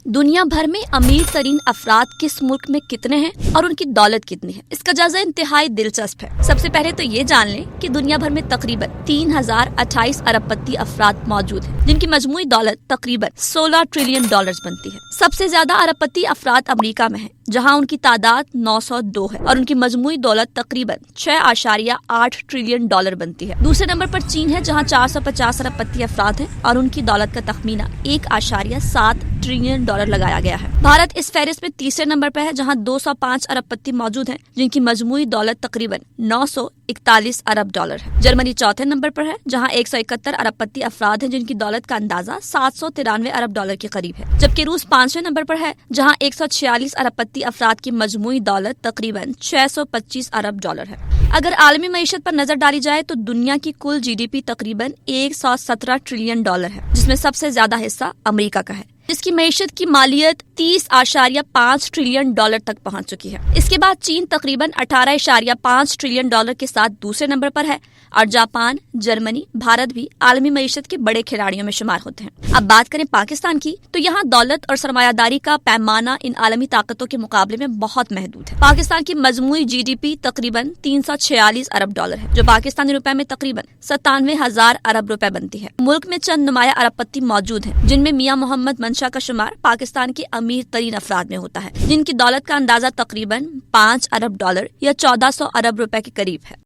दुनिया भर में अमीर तरीन अफराद किस मुल्क में कितने हैं और उनकी दौलत कितनी है, इसका जायजा इंतहाई दिलचस्प है। सबसे पहले तो ये जान लें कि दुनिया भर में तकरीबन 3028 अरबपति अफराद मौजूद हैं, जिनकी मजमूई दौलत तकरीबन 16 ट्रिलियन डॉलर्स बनती है। सबसे ज्यादा अरबपति अफराद अमेरिका में हैं, जहां उनकी तादाद 902 है और उनकी मजमूई दौलत तकरीबन 6.8 ट्रिलियन डॉलर बनती है। दूसरे नंबर पर चीन है, जहां 450 अरबपति अफराद हैं और उनकी दौलत का तखमीना 1.7 ट्रिलियन डॉलर लगाया गया है। भारत इस फहरिस्त में तीसरे नंबर पर है, जहां 205 अरबपति मौजूद हैं, जिनकी मजमूई दौलत तकरीबन 941 अरब डॉलर है। जर्मनी चौथे नंबर पर है, जहां 171 अरबपति अफराद हैं, जिनकी दौलत का अंदाजा 793 अरब डॉलर के करीब है। जबकि रूस पांचवें नंबर पर है, जहां 146 अरबपति अफराद की मजमूई दौलत तकरीबन 625 अरब डॉलर है। अगर आलमी मईशत पर नजर डाली जाए तो दुनिया की कुल GDP तकरीबन 117 ट्रिलियन डॉलर है, जिसमें सबसे ज्यादा हिस्सा अमेरिका का है, जिसकी मईशत की मालियत 30.5 ट्रिलियन डॉलर तक पहुंच चुकी है। इसके बाद चीन तकरीबन 18.5 ट्रिलियन डॉलर के साथ दूसरे नंबर पर है और जापान, जर्मनी, भारत भी आलमी मईशत के बड़े खिलाड़ियों में शुमार होते हैं। अब बात करें पाकिस्तान की, तो यहाँ दौलत और सरमायादारी का पैमाना इन आलमी ताकतों के मुकाबले में बहुत महदूद है। पाकिस्तान की मजमूई GDP तकरीबन 346 अरब डॉलर है, जो पाकिस्तानी रुपए में तकरीबन 97,000 अरब रुपए बनती है। मुल्क में चंद नुमाया अरबपति मौजूद हैं, जिनमें मियां मोहम्मद मंशा का शुमार पाकिस्तान के अमीर तरीन अफराद में होता है, जिनकी दौलत का अंदाजा तकरीबन 5 अरब डॉलर या 1400 अरब रुपए के करीब है।